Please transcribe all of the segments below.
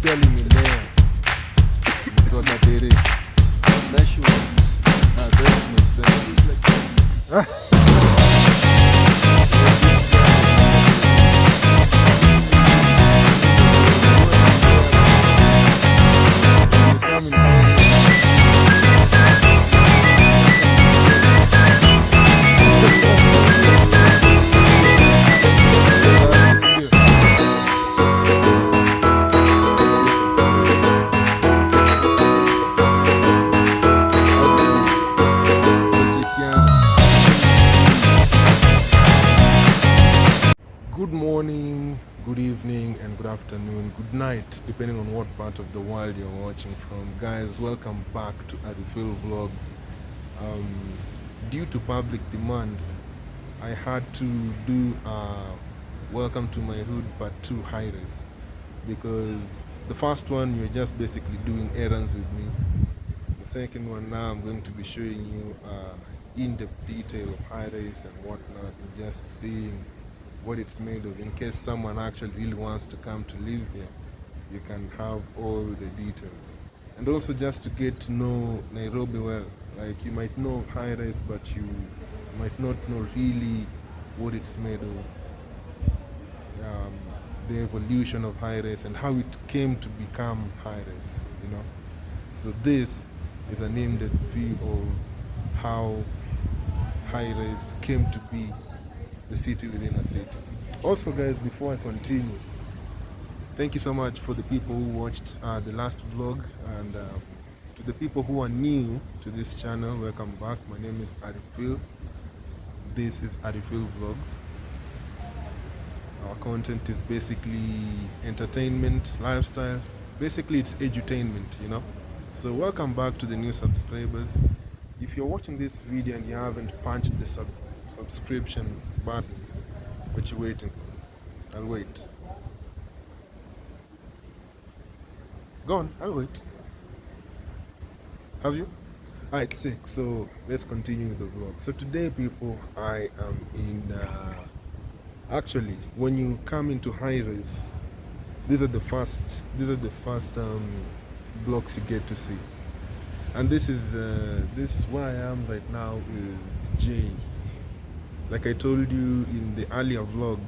pia limelea mtoda dere. Good morning, good evening, and good afternoon, good night, depending on what part of the world you're watching from. Guys, welcome back to Arifil Vlogs. Due to public demand, I had to do Welcome to My Hood Part 2 high-res, because the first one you're just basically doing errands with me. The second one, now I'm going to be showing you in-depth detail of high-res and whatnot, and just seeing what it's made of. In case someone actually really wants to come to live here, you can have all the details. And also just to get to know Nairobi well. Like, you might know of high-rise, but you might not know really what it's made of. The evolution of high-rise and how it came to become high-rise, you know. So this is an in-depth view of how high-rise came to be the city within a city. Also, guys, before I continue, thank you so much for the people who watched the last vlog, and to the people who are new to this channel, welcome back. My name is Arifil. This is Arifil Vlogs. Our content is basically entertainment, lifestyle. Basically, it's edutainment, you know. So welcome back to the new subscribers. If you're watching this video and you haven't punched the subscription button, what you waiting for? I'll wait. Go on, I'll wait. Have you? Alright, sick. So let's continue with the vlog. So today, people, I am in actually, when you come into high-rise, these are the first blocks you get to see. And this is where I am right now is J. Like I told you in the earlier vlog,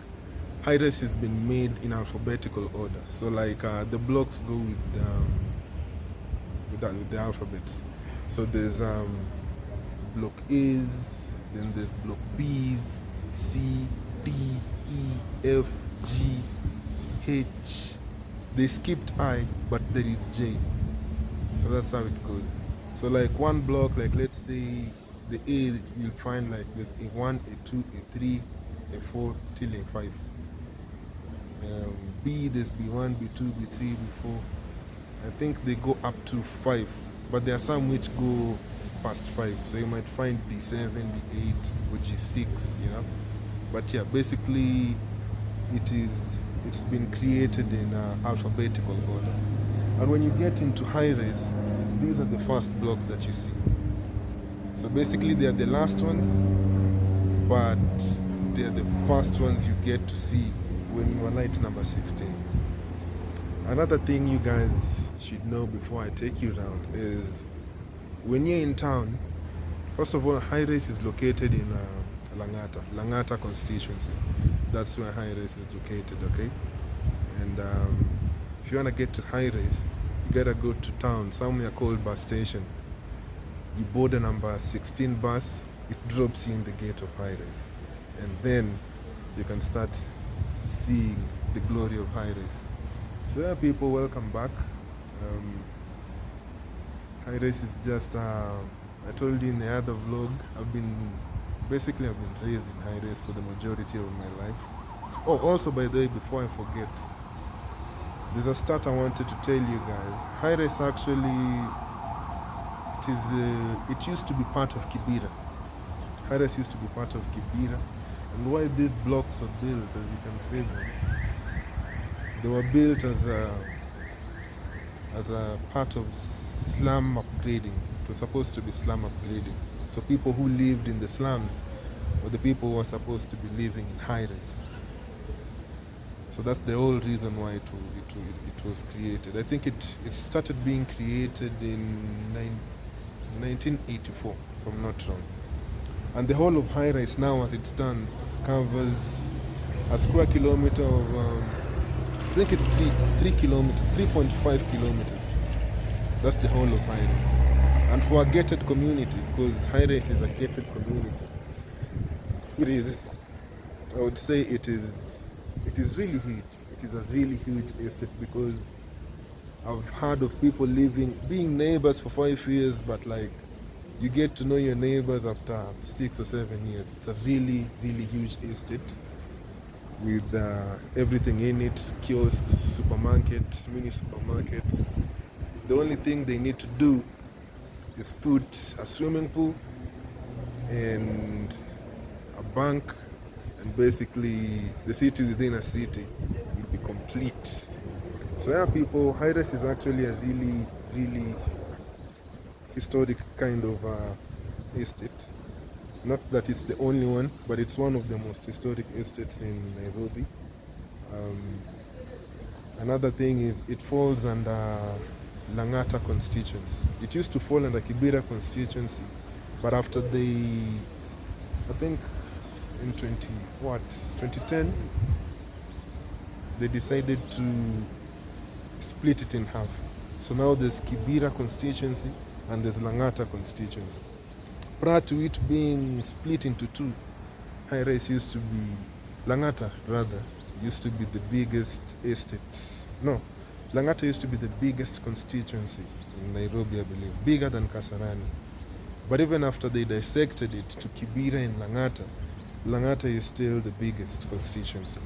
high-rise has been made in alphabetical order. So like the blocks go with the alphabets. So there's block A's, then there's block B's, C, D, E, F, G, H. They skipped I, but there is J. So that's how it goes. So like one block, like let's say the A, you'll find like there's A1, A2, A3, A4 till A5. B, there's B1, B2, B3, B4. I think they go up to 5, but there are some which go past 5. So you might find D7, D8, or G6, you know. But yeah, basically it's been created in alphabetical order. And when you get into high-rise, these are the first blocks that you see. So basically they are the last ones, but they are the first ones you get to see when you are light number 16. Another thing you guys should know before I take you around is when you're in town, first of all, high-rise is located in Langata constituency. That's where high-rise is located, okay? And if you want to get to high-rise, you gotta go to town, somewhere called bus station. You board a number 16 bus, it drops you in the gate of high-rise. And then you can start seeing the glory of high-rise. So yeah, people, welcome back. High-rise is just, I told you in the other vlog, I've been raised in high-rise for the majority of my life. Oh, also, by the way, before I forget, there's a stat I wanted to tell you guys. High-rise actually, it used to be part of Kibera. High-rise used to be part of Kibera. And why these blocks were built, as you can see them, they were built as a part of slum upgrading. It was supposed to be slum upgrading. So people who lived in the slums were the people who were supposed to be living in high-rise. So that's the whole reason why it was created. I think it started being created in 1984, if I'm not wrong. And the whole of high rise now, as it stands, covers a square kilometer of I think it's 3.5 kilometers. That's the whole of high rise. And for a gated community, because high rise is a gated community, it is, I would say it is really huge. It is a really huge estate, because I've heard of people being neighbors for 5 years, but like you get to know your neighbors after 6 or 7 years. It's a really, really huge estate with everything in it: kiosks, supermarkets, mini supermarkets. The only thing they need to do is put a swimming pool and a bank, and basically the city within a city will be complete. So yeah, people, High-rise is actually a really, really historic kind of estate. Not that it's the only one, but it's one of the most historic estates in Nairobi. Another thing is it falls under Lang'ata constituency. It used to fall under Kibera constituency, but after I think in 2010, they decided to split it in half. So now there's Kibera constituency and there's Lang'ata constituency. Prior to it being split into two, High-rise used to be, Lang'ata rather, used to be the biggest estate. No, Lang'ata used to be the biggest constituency in Nairobi, I believe, bigger than Kasarani. But even after they dissected it to Kibera and Lang'ata, Lang'ata is still the biggest constituency.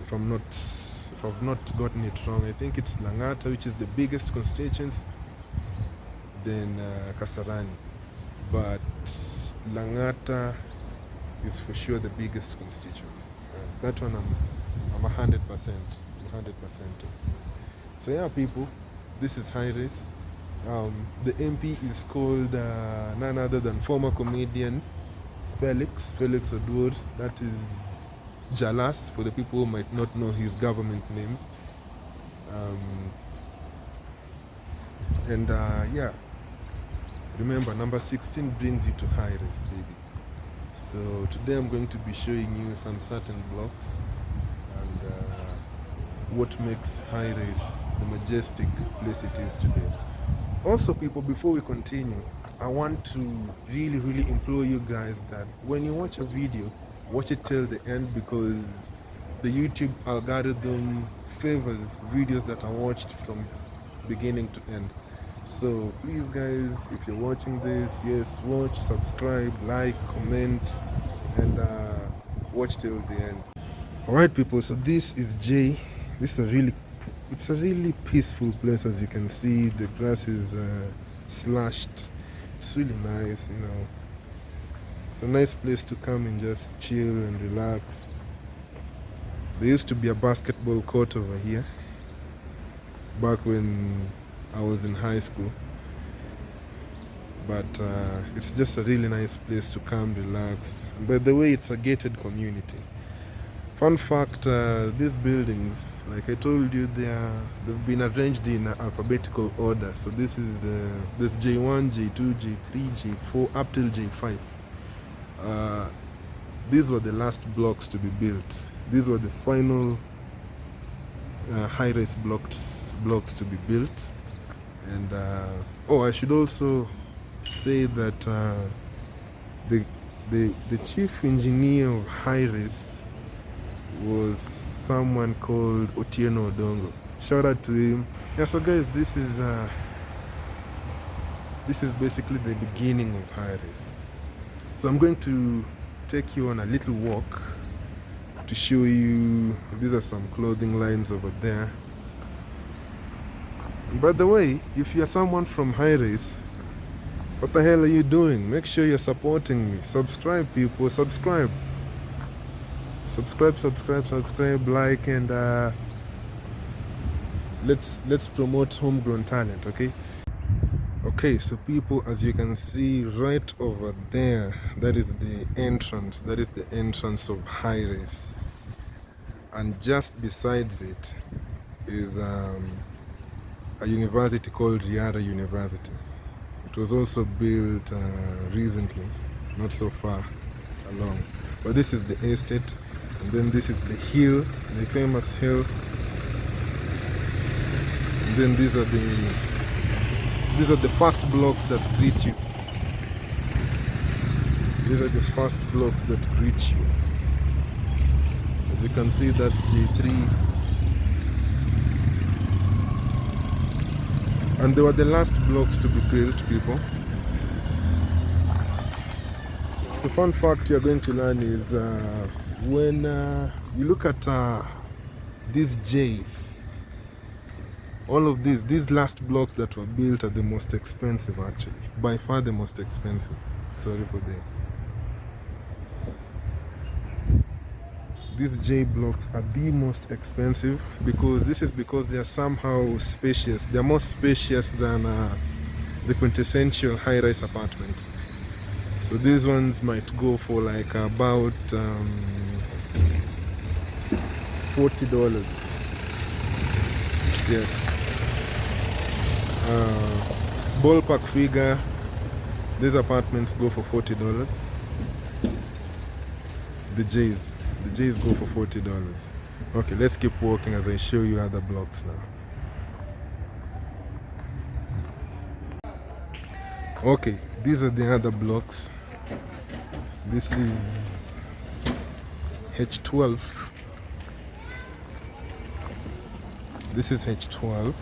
If I've not gotten it wrong, I think it's Lang'ata which is the biggest constituency, then Kasarani. But Lang'ata is for sure the biggest constituency. That one I'm 100%. So yeah, people, this is High-rise. The MP is called none other than former comedian Felix Oduor. That is Jalas, for the people who might not know his government names. Yeah, remember, number 16 brings you to High-rise, baby. So today I'm going to be showing you some certain blocks and what makes High-rise the majestic place it is today. Also, people, before we continue, I want to really, really implore you guys that when you watch a video, watch it till the end, because the YouTube algorithm favors videos that are watched from beginning to end. So please, guys, if you're watching this, yes, watch, subscribe, like, comment, and watch till the end. Alright, people, so this is Jay. It's a really peaceful place. As you can see, the grass is slashed. It's really nice, you know. It's a nice place to come and just chill and relax. There used to be a basketball court over here back when I was in high school, but it's just a really nice place to come, relax. And by the way, it's a gated community. Fun fact, these buildings, like I told you, they've been arranged in alphabetical order. So this is there's J1, J2, J3, J4 up till J5. These were the last blocks to be built. These were the final high-rise blocks to be built. And I should also say that the chief engineer of High-rise was someone called Otieno Odongo. Shout out to him. Yeah, so guys, this is basically the beginning of High-rise. So I'm going to take you on a little walk to show you. These are some clothing lines over there. And by the way, if you're someone from High-rise, what the hell are you doing? Make sure you're supporting me. Subscribe, people. Subscribe, like, and let's promote homegrown talent, okay? Okay, so people, as you can see right over there, that is the entrance of High-rise. and just besides it is a university called Riara University. It was also built recently, not so far along. But this is the estate, and then this is the hill, the famous hill. And then these are the first blocks that greet you. These are the first blocks that greet you. As you can see, that's G3. And they were the last blocks to be built, people. So fun fact you're going to learn is when you look at this J, all of these last blocks that were built are the most expensive, actually. By far the most expensive. Sorry for that. These J blocks are the most expensive because they are somehow spacious. They are more spacious than the quintessential high-rise apartment. So these ones might go for like about $40. Yes. Ballpark figure, these apartments go for $40. The J's go for $40. Okay, let's keep walking as I show you other blocks now. Okay, these are the other blocks. This is H12. This is H12.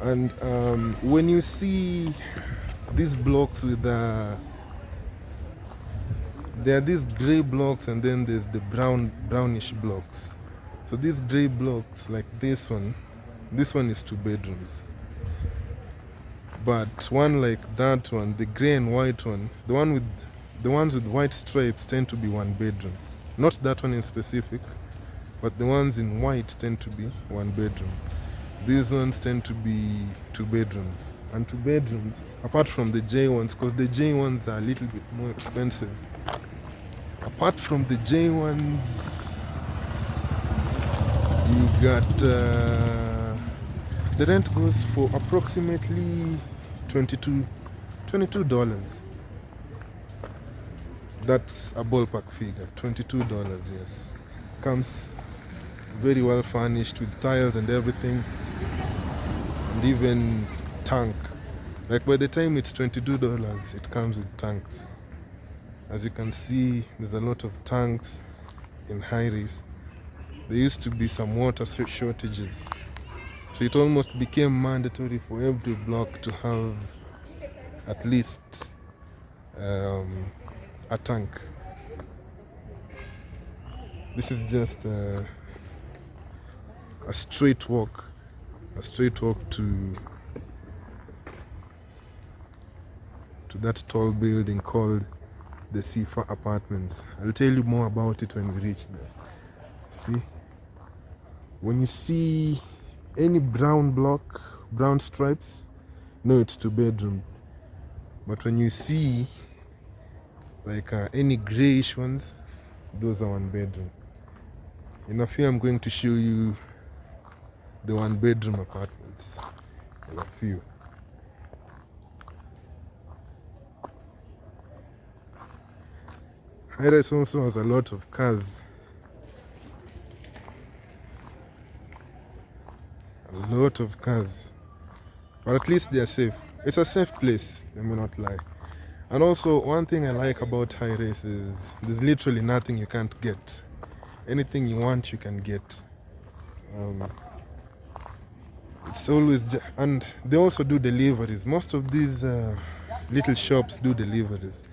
And when you see these blocks with there are these gray blocks, and then there's the brownish blocks. So these gray blocks, like this one is 2 bedrooms. But one like that one, the gray and white one, the ones with white stripes tend to be 1 bedroom. Not that one in specific, but the ones in white tend to be 1 bedroom. These ones tend to be 2 bedrooms. And 2 bedrooms, apart from the J ones, because the J ones are a little bit more expensive. Apart from the J ones, you got the rent goes for approximately $22. That's a ballpark figure, $22, yes. Comes very well furnished with tiles and everything, and even tank. Like by the time it's $22, it comes with tanks. As you can see, there's a lot of tanks in high-rise. There used to be some water shortages, so it almost became mandatory for every block to have at least a tank. This is just a straight walk to that tall building called the Sifa Apartments. I'll tell you more about it when we reach there. See, when you see any brown block, brown stripes, no, it's 2 bedroom. But when you see like any grayish ones, those are 1 bedroom. In a few, I'm going to show you the 1 bedroom apartments. In a few. High-rise also has a lot of cars. A lot of cars. But at least they are safe. It's a safe place, let me not lie. And also, one thing I like about high-rise is there's literally nothing you can't get. Anything you want, you can get. It's always, and they also do deliveries. Most of these little shops do deliveries.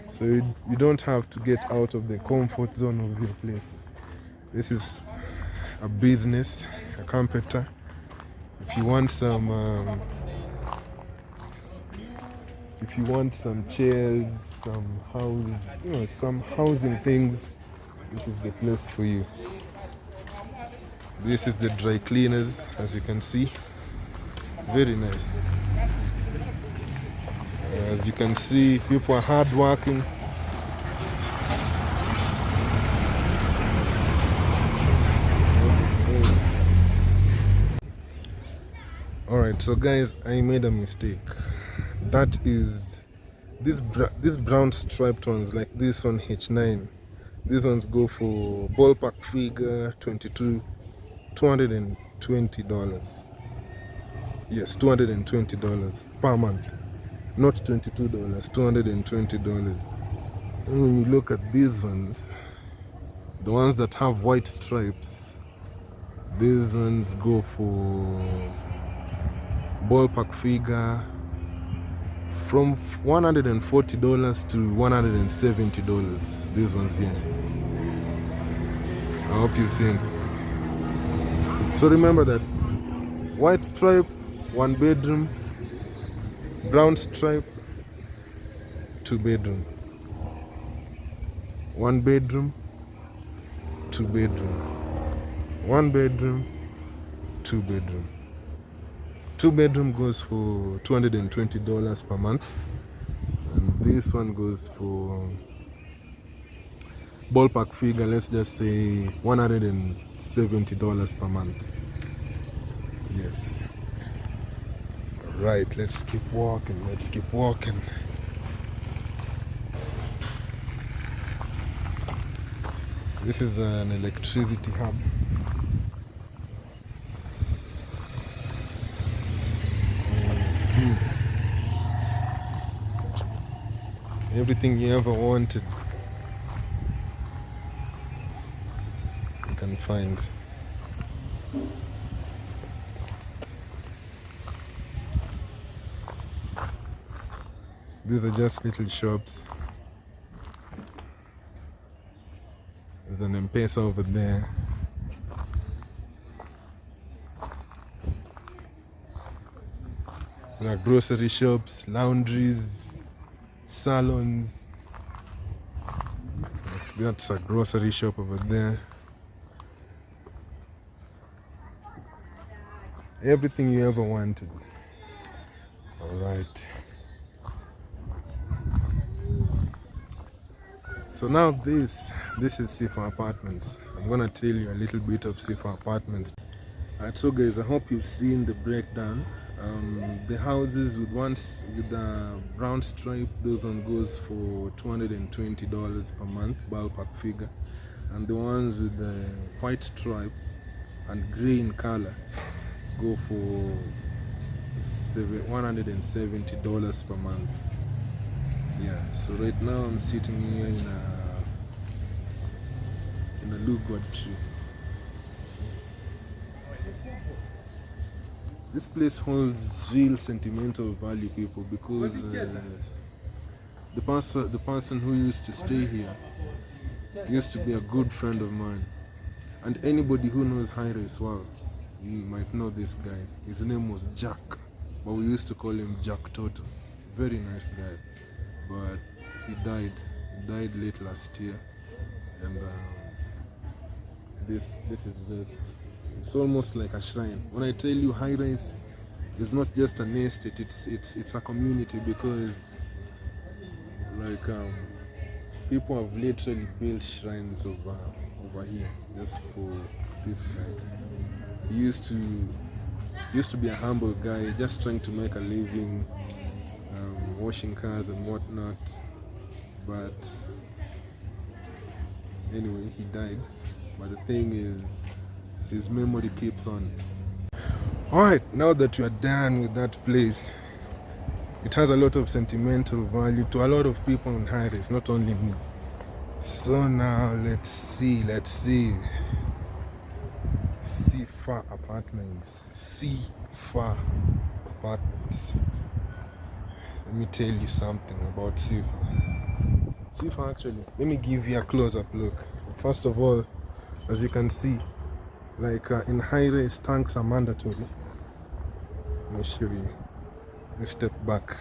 So you don't have to get out of the comfort zone of your place. This is a business, a competitor. If you want some chairs, some housing things, this is the place for you. This is the dry cleaners, as you can see. Very nice. As you can see, people are hard working. Alright, so guys, I made a mistake. That is this brown striped ones, like this one H9. These ones go for ballpark figure $220. Yes, $220 per month. Not $22, $220. And when you look at these ones, the ones that have white stripes, these ones go for ballpark figure from $140 to $170. These ones here. I hope you've seen. So remember that white stripe, 1 bedroom, brown stripe, 2 bedroom, 1 bedroom, 2 bedroom, 1 bedroom, 2 bedroom. 2 bedroom goes for $220 per month, and this one goes for ballpark figure, let's just say $170 per month. Yes. Right, let's keep walking, let's keep walking. This is an electricity hub. Everything you ever wanted, you can find. These are just little shops. There's an M-Pesa over there. There are grocery shops, laundries, salons. That's a grocery shop over there. Everything you ever wanted. Alright. So now this is Sifa Apartments. I'm gonna tell you a little bit of Sifa Apartments. Alright, so guys, I hope you've seen the breakdown. The houses with the brown stripe, those one goes for $220 per month, ballpark figure, and the ones with the white stripe and grey in color go for $170 per month. Yeah, so right now I'm sitting here in a lugard tree. This place holds real sentimental value, people, because the person who used to stay here used to be a good friend of mine. And anybody who knows Hyres well, you might know this guy. His name was Jack, but we used to call him Jack Toto. Very nice guy, but he died late last year. And this is just, it's almost like a shrine. When I tell you Hyres is not just an estate, it's a community, because like people have literally built shrines over here just for this guy. He used to be a humble guy, just trying to make a living, washing cars and whatnot. But anyway, he died. But the thing is, his memory keeps on. Alright, now that you are done with that place, it has a lot of sentimental value to a lot of people in Hyres, not only me. So now let's see. Sifa Apartments. Sifa Apartments. Let me tell you something about Sifa. Sifa, actually, let me give you a close-up look. First of all, as you can see, like in Hyres, tanks are mandatory. Let me show you. Let me step back.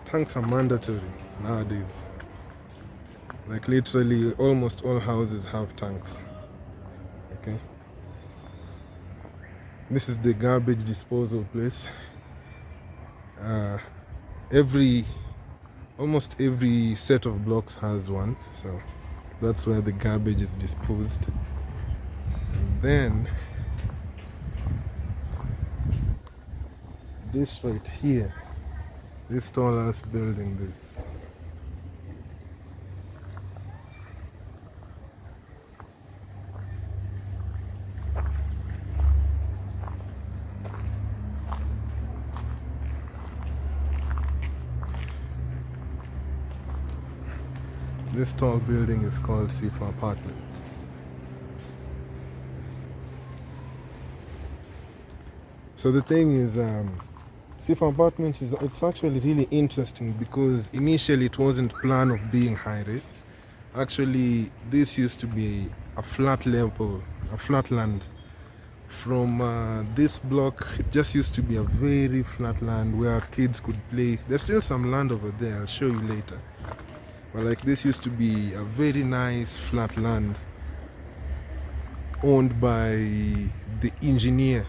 Tanks are mandatory nowadays. Like literally almost all houses have tanks. Okay. This is the garbage disposal place. almost every set of blocks has one, so that's where the garbage is disposed. And then this right here, this tall ass building, this tall building is called Sifa Apartments. So the thing is, Sifa Apartments it's actually really interesting because initially it wasn't planned of being high-rise. Actually, this used to be a flat level, a flat land. From this block, it just used to be a very flat land where kids could play. There's still some land over there, I'll show you later. But like this used to be a very nice flat land owned by the engineer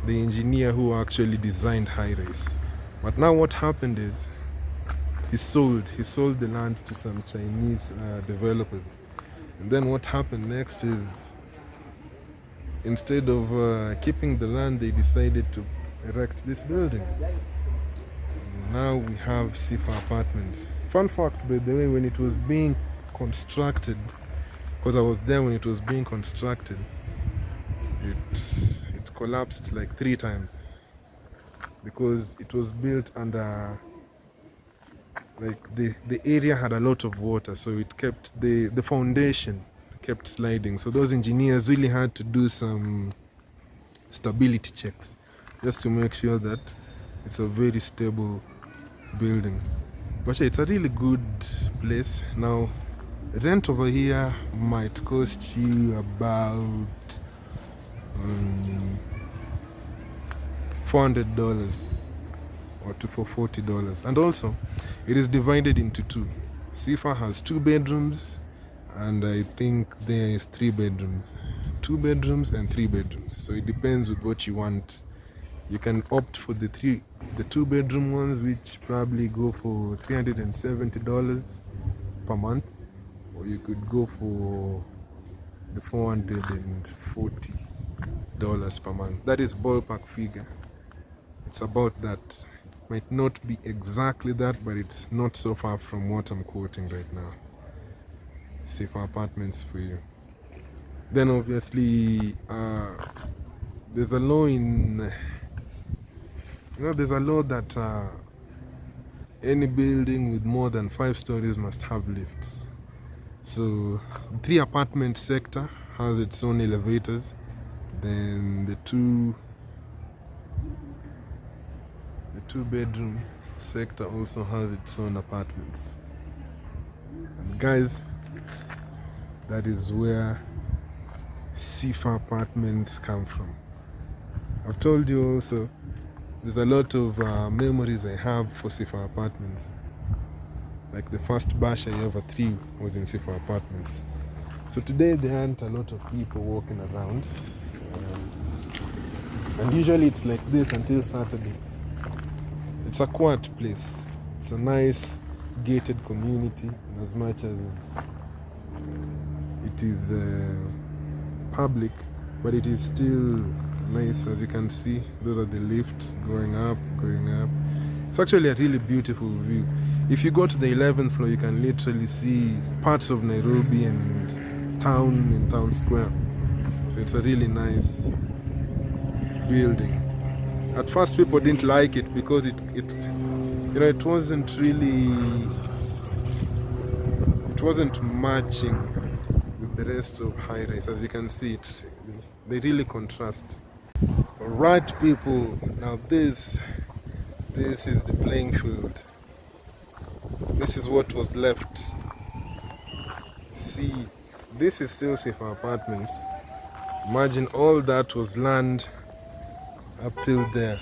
who actually designed high-rise. But now what happened is he sold the land to some Chinese developers. And then what happened next is, instead of keeping the land, they decided to erect this building. Now we have Sifa Apartments. Fun fact, by the way, when it was being constructed, because I was there when it was being constructed, it collapsed like 3 times because it was built under, like, the area had a lot of water, so it kept the foundation kept sliding. So those engineers really had to do some stability checks just to make sure that it's a very stable building. But yeah, it's a really good place. Now, rent over here might cost you about $400 or to for $40. And also, it is divided into 2. Sifa has 2 bedrooms, and I think there is 3 bedrooms. 2 bedrooms and 3 bedrooms. So it depends with what you want. You can opt for the 2-bedroom ones, which probably go for $370 per month, or you could go for the $440 per month. That is ballpark figure. It's about that. Might not be exactly that, but it's not so far from what I'm quoting right now. Safer apartments for you. Then obviously there's a law there's a law that any building with more than 5 stories must have lifts. So the 3 apartment sector has its own elevators. Then the 2-bedroom sector also has its own apartments. And guys, that is where Sifa Apartments come from. I've told you also, there's a lot of memories I have for Sifa Apartments. Like the first bash I ever threw was in Sifa Apartments. So today there aren't a lot of people walking around. And usually it's like this until Saturday. It's a quiet place. It's a nice gated community, in as much as it is public, but it is still nice. As you can see, those are the lifts going up. It's actually a really beautiful view. If you go to the 11th floor, you can literally see parts of Nairobi and town square. So it's a really nice building. At first people didn't like it because it wasn't matching with the rest of high rise. As you can see, they really contrast. Alright people, now this is the playing field. This is what was left. See, this is still Safer Apartments. Imagine all that was land up till there.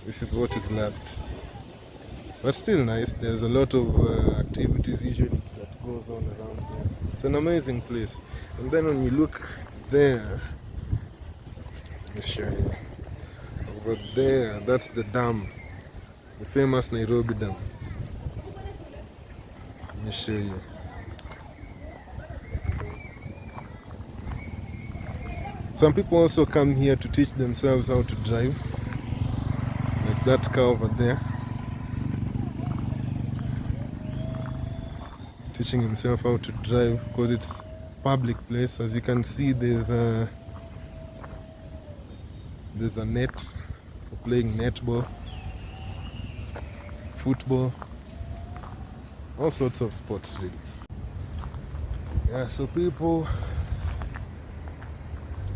This is what is left. But still nice. There's a lot of activities usually that goes on around here. It's an amazing place. And then when you look there, let me show you. Over there, that's the dam. The famous Nairobi Dam. Let me show you. Some people also come here to teach themselves how to drive. Like that car over there. Teaching himself how to drive because it's public place. As you can see, there's a net for playing netball, football, all sorts of sports really. Yeah, so people,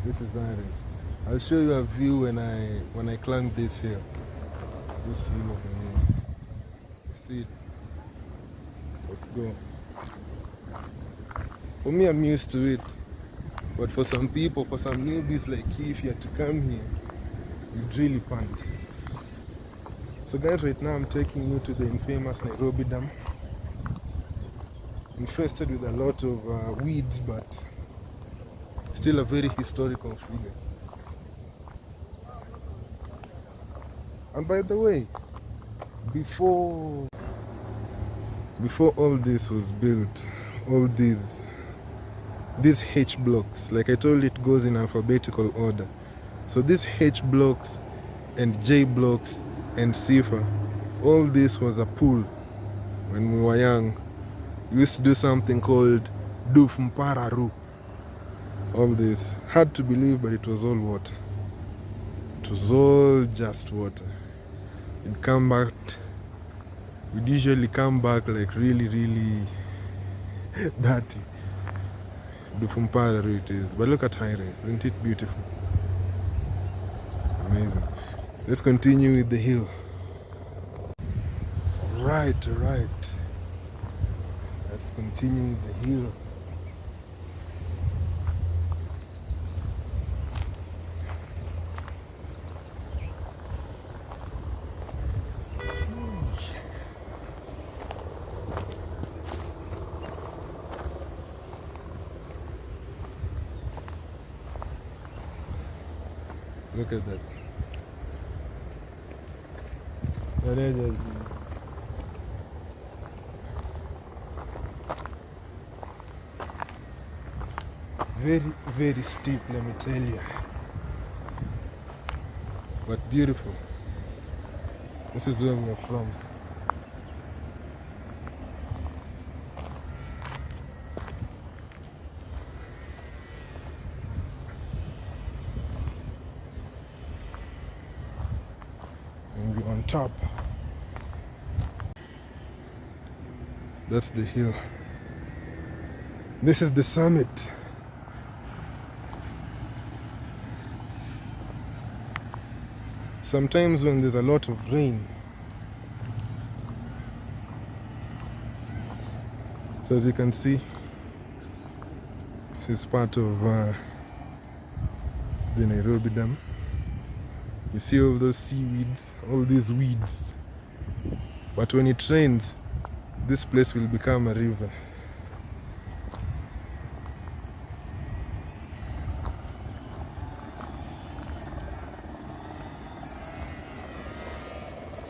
this is Iris. I'll show you a view when I climb this hill. This hill over here. You see it? Let's go. For me, I'm used to it. But for some people, for some newbies like you, if you had to come here, you'd really pant. So guys, right now I'm taking you to the infamous Nairobi Dam. Infested with a lot of weeds, but still a very historical figure. And by the way, before all this was built, all these H blocks, like I told you, it goes in alphabetical order. So these H blocks and J blocks and Cipher, all this was a pool when we were young. We used to do something called Duf Mpararu. All this, hard to believe, but it was all water. It was all just water. We'd come back, we'd usually come back like really, really dirty. Duf Mpararu it is. But look at Haire, isn't it beautiful? Amazing. Let's continue with the hill. Right. Let's continue with the hill. Look at that. Very, very steep, let me tell you. But beautiful. This is where we are from. And we're on top. That's the hill. This is the summit. Sometimes when there's a lot of rain, so as you can see, this is part of the Nairobi Dam. You see all those seaweeds, all these weeds. But when it rains, this place will become a river.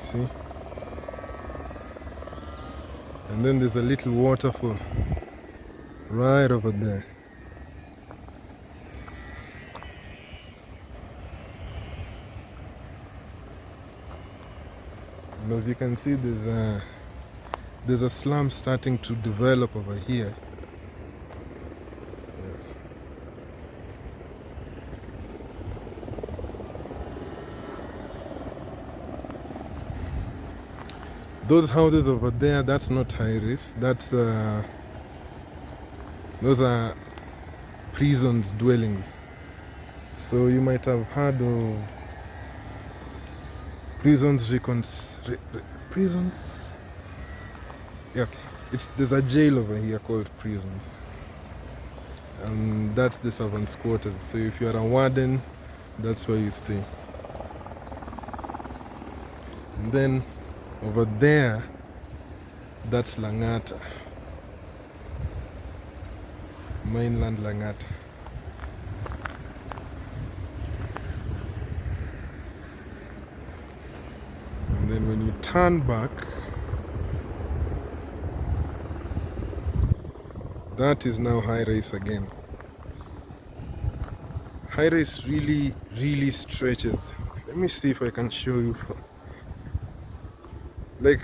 See? And then there's a little waterfall right over there. And as you can see, there's a slum starting to develop over here. Yes. Those houses over there, that's not high risk. That's those are prisons, dwellings. So you might have heard of prisons. Yeah, there's a jail over here called prisons, and that's the servants' quarters. So if you're a warden, that's where you stay. And then over there, that's Langata, mainland Langata. And then then when you turn back, that is now high rise again. High rise really stretches. Let me see if I can show you. Like,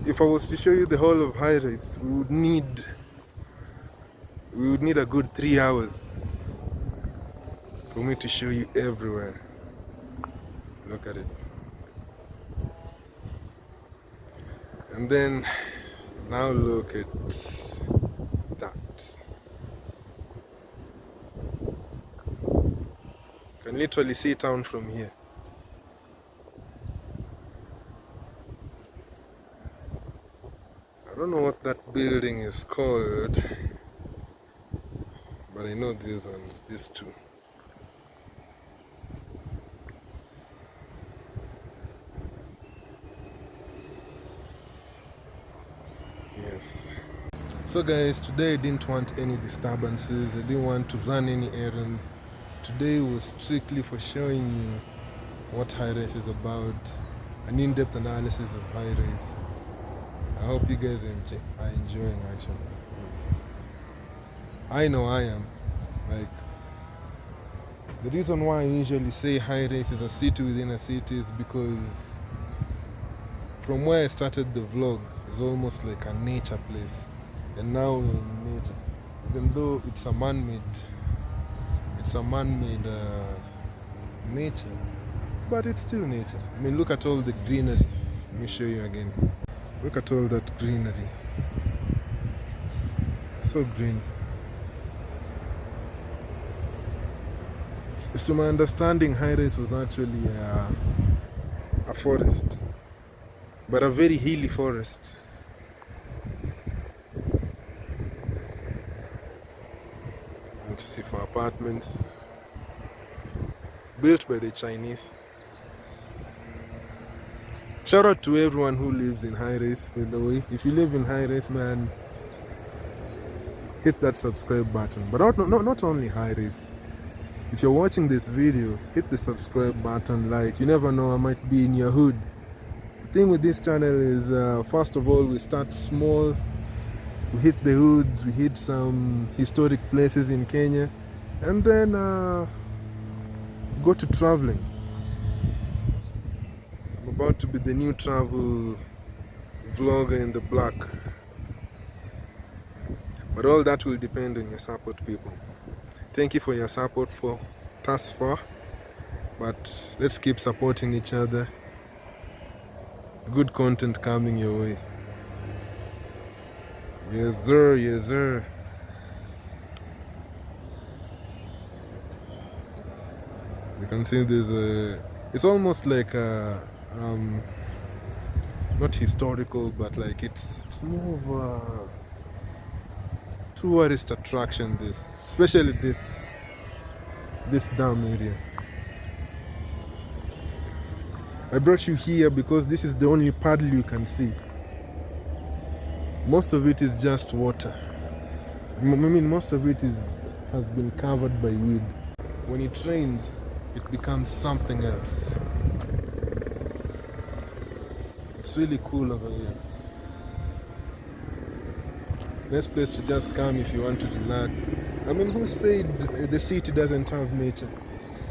if I was to show you the whole of high rise, we would need a good 3 hours for me to show you everywhere. Look at it. And then now look at that. You can literally see town from here. I don't know what that building is called, but I know these ones, these two. Yes. So guys, today I didn't want any disturbances. I didn't want to run any errands. Today was strictly for showing you what high rise is about, an in-depth analysis of high rise. I hope you guys are enjoying actually. I know I am. Like, the reason why I usually say high rise is a city within a city is because from where I started the vlog is almost like a nature place. And now we're in nature. Even though it's a man-made nature, but it's still nature. I mean, look at all the greenery. Let me show you again. Look at all that greenery. So green. It's to my understanding, high rise was actually a forest, but a very hilly forest. Let's see, for apartments built by the Chinese. Shout out to everyone who lives in high rise, by the way. If you live in high rise, man, hit that subscribe button. But not only high rise. If you're watching this video, hit the subscribe button. Like, you never know, I might be in your hood. The thing with this channel is, first of all, we start small. We hit the hoods, we hit some historic places in Kenya, and then go to traveling. I'm about to be the new travel vlogger in the block. But all that will depend on your support, people. Thank you for your support for thus far, but let's keep supporting each other. Good content coming your way. Yes sir, yes sir. You can see there's it's almost like not historical, but like it's more of a tourist attraction, especially this dam area. I brought you here because this is the only paddle you can see. Most of it is just water. I mean, most of it has been covered by weed. When it rains, it becomes something else. It's really cool over here. Best place to just come if you want to relax. I mean, who said the city doesn't have nature?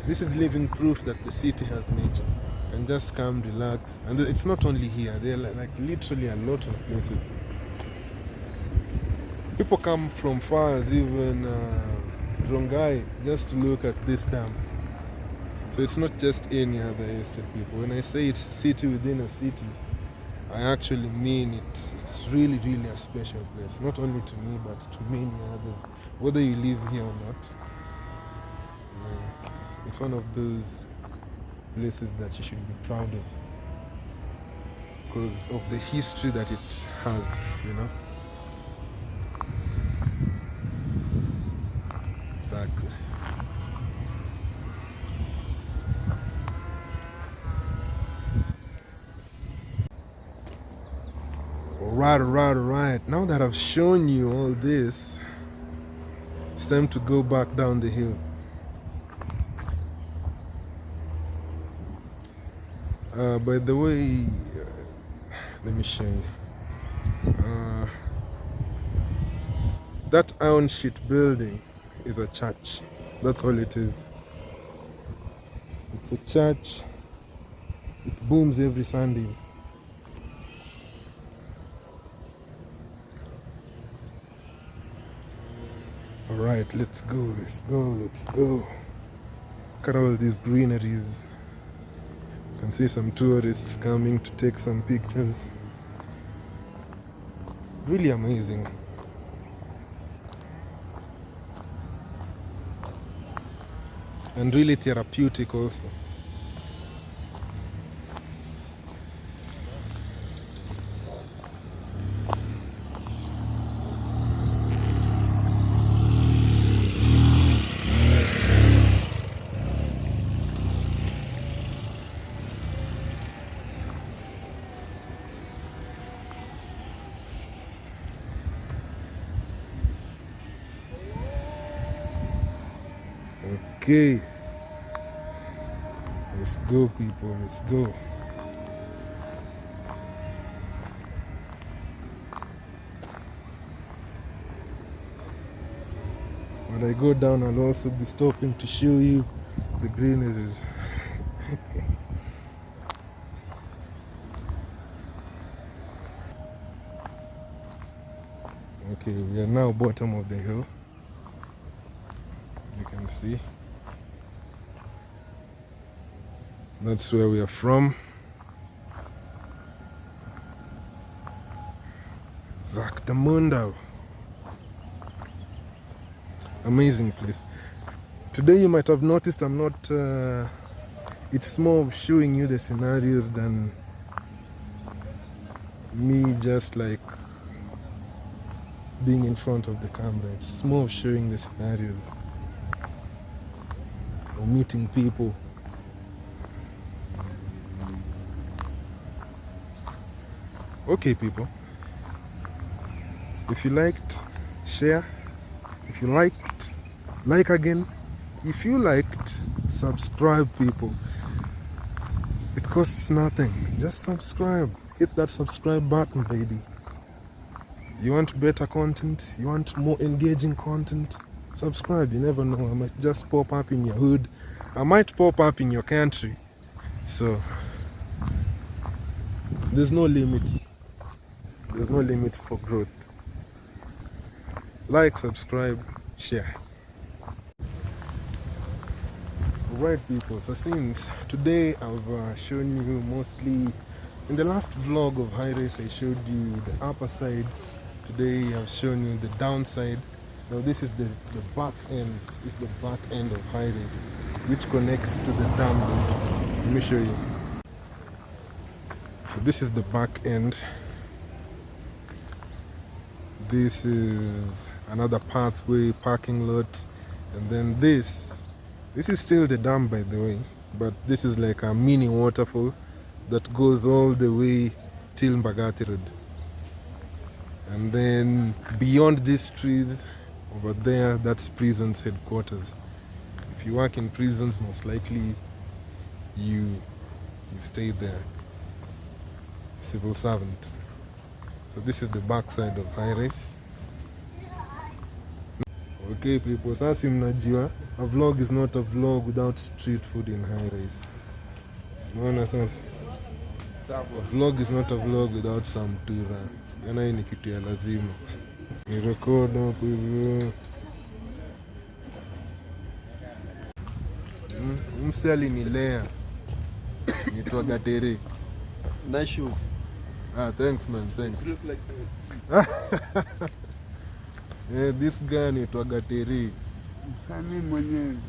This is living proof that the city has nature. And just come, relax. And it's not only here, there are like literally a lot of places. People come from far, as even Rongai, just to look at this dam. So it's not just any other estate, people. When I say it's city within a city, I actually mean it's really a special place. Not only to me, but to many others. Whether you live here or not, it's one of those places that you should be proud of because of the history that it has, you know. Exactly. Alright. Now that I've shown you all this, it's time to go back down the hill. By the way, let me show you. That iron sheet building is a church. That's all it is. It's a church. It booms every Sundays. All right, let's go, let's go, let's go. Look at all these greeneries. You can see some tourists coming to take some pictures. Really amazing. And really therapeutic also. Okay. Let's go, people, let's go. When I go down, I'll also be stopping to show you the greeneries. Okay, we are now bottom of the hill, as you can see. That's where we are from. Zactamundo. Amazing place. Today you might have noticed I'm not, it's more of showing you the scenarios than me just like being in front of the camera. It's more of showing the scenarios or meeting people. Okay, people, if you liked, share. If you liked, like again. If you liked, subscribe, people. It costs nothing. Just subscribe. Hit that subscribe button, baby. You want better content? You want more engaging content? Subscribe. You never know. I might just pop up in your hood. I might pop up in your country. So there's no limits. There's no limits for growth. Like, subscribe, share. Alright, people, so since today I've shown you mostly, in the last vlog of High Race I showed you the upper side. Today I've shown you the downside. Now this is the back end. This is the back end of High Race, which connects to the dam basically. Let me show you. So this is the back end. This is another pathway, parking lot, and then this is still the dam, by the way, but this is like a mini waterfall that goes all the way till Mbagati Road. And then beyond these trees over there, that's prison's headquarters. If you work in prisons, most likely you stay there. Civil servant. So this is the back side of High Race. Okay, people, sasa mnajua, a vlog is not a vlog without street food in High Race. Unaona sasa? A vlog is not a vlog without some tura. Yana hii ni kitu ya lazima. Ni record hapo hivyo. Mse alinilea. Nitwa Gatere. Nice shoes. Thanks man, thanks. You look like that. Yeah, this guy anaitwa Gateri.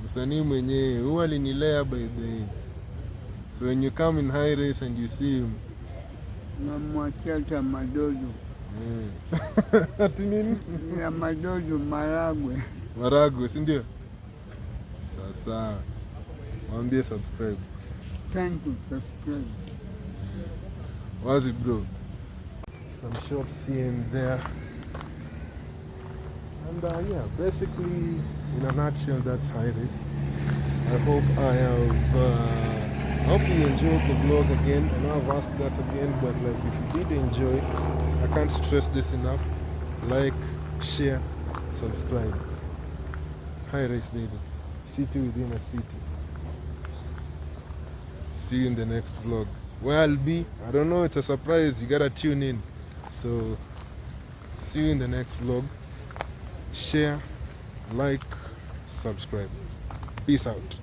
Msanii mwenyewe. Huwa alinilea by the way. So when you come in High Race and you see him, namwachia hata madodo. Ati nini? Ya madodo maragwe. Maragwe, si ndio? Sasa mwambie subscribe. Thank you, subscribe. Wazi bro. Some shots here and there. And yeah, basically, in a nutshell, that's High Race. I hope I have I hope you enjoyed the vlog again. I know I've asked that again, but like if you did enjoy, I can't stress this enough. Like, share, subscribe. Hi Race Lady. City within a city. See you in the next vlog. Where I'll be, I don't know, it's a surprise. You gotta tune in. So see you in the next vlog. Share, like, subscribe. Peace out.